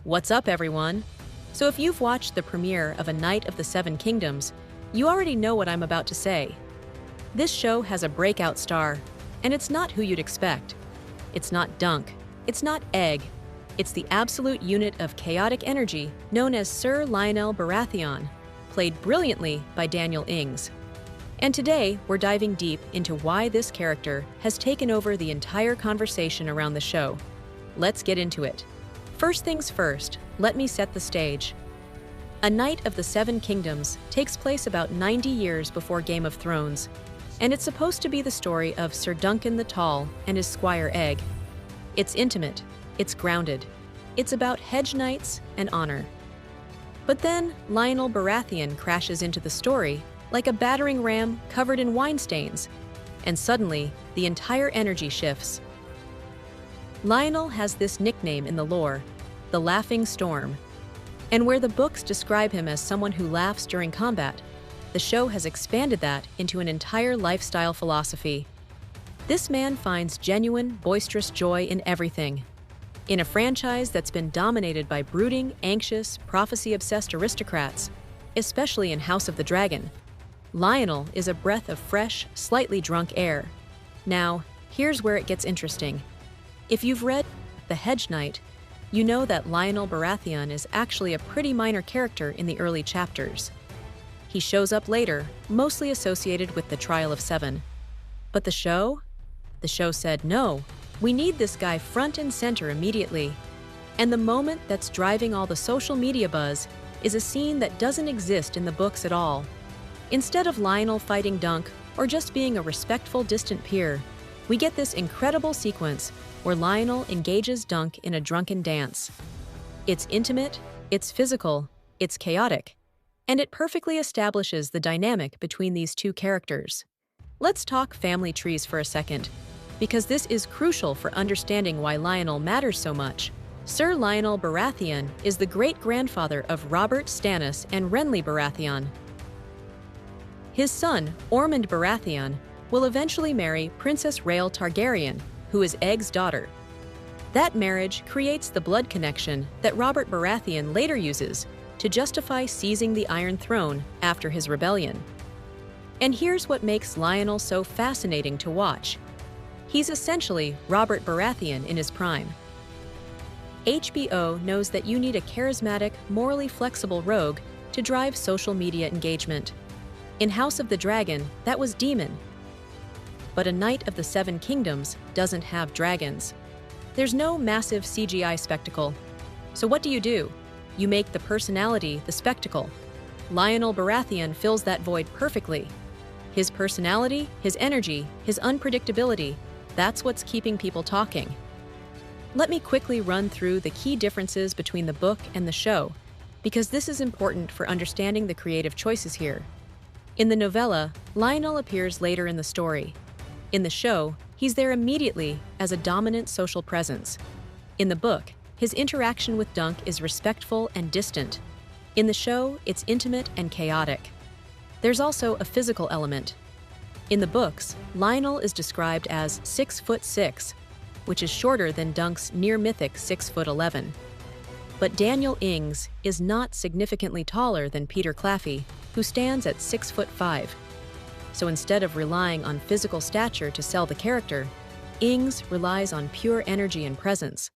What's up, everyone? So if you've watched the premiere of A Knight of the Seven Kingdoms, you already know what I'm about to say. This show has a breakout star, and it's not who you'd expect. It's not Dunk. It's not Egg. It's the absolute unit of chaotic energy known as Ser Lyonel Baratheon, played brilliantly by Daniel Ings. And today, we're diving deep into why this character has taken over the entire conversation around the show. Let's get into it. First things first, let me set the stage. A Knight of the Seven Kingdoms takes place about 90 years before Game of Thrones, and it's supposed to be the story of Sir Duncan the Tall and his squire Egg. It's intimate, it's grounded, it's about hedge knights and honor. But then, Lyonel Baratheon crashes into the story like a battering ram covered in wine stains, and suddenly, the entire energy shifts. Lyonel has this nickname in the lore, the Laughing Storm, and where the books describe him as someone who laughs during combat, the show has expanded that into an entire lifestyle philosophy. This man finds genuine, boisterous joy in everything. In a franchise that's been dominated by brooding, anxious, prophecy-obsessed aristocrats, especially in House of the Dragon, Lyonel is a breath of fresh, slightly drunk air. Now, here's where it gets interesting. If you've read The Hedge Knight, you know that Lyonel Baratheon is actually a pretty minor character in the early chapters. He shows up later, mostly associated with the Trial of Seven. But the show? The show said, no, we need this guy front and center immediately. And the moment that's driving all the social media buzz is a scene that doesn't exist in the books at all. Instead of Lyonel fighting Dunk or just being a respectful, distant peer, we get this incredible sequence where Lyonel engages Dunk in a drunken dance. It's intimate, it's physical, it's chaotic, and it perfectly establishes the dynamic between these two characters. Let's talk family trees for a second, because this is crucial for understanding why Lyonel matters so much. Ser Lyonel Baratheon is the great-grandfather of Robert, Stannis, and Renly Baratheon. His son, Ormond Baratheon, will eventually marry Princess Renly Targaryen, who is Egg's daughter. That marriage creates the blood connection that Robert Baratheon later uses to justify seizing the Iron Throne after his rebellion. And here's what makes Lyonel so fascinating to watch. He's essentially Robert Baratheon in his prime. HBO knows that you need a charismatic, morally flexible rogue to drive social media engagement. In House of the Dragon, that was Daemon. But A Knight of the Seven Kingdoms doesn't have dragons. There's no massive CGI spectacle. So what do? You make the personality the spectacle. Lyonel Baratheon fills that void perfectly. His personality, his energy, his unpredictability, that's what's keeping people talking. Let me quickly run through the key differences between the book and the show, because this is important for understanding the creative choices here. In the novella, Lyonel appears later in the story. In the show, he's there immediately as a dominant social presence. In the book, his interaction with Dunk is respectful and distant. In the show, it's intimate and chaotic. There's also a physical element. In the books, Lyonel is described as 6'6", which is shorter than Dunk's near-mythic 6'11". But Daniel Ings is not significantly taller than Peter Claffey, who stands at 6'5". So instead of relying on physical stature to sell the character, Ings relies on pure energy and presence.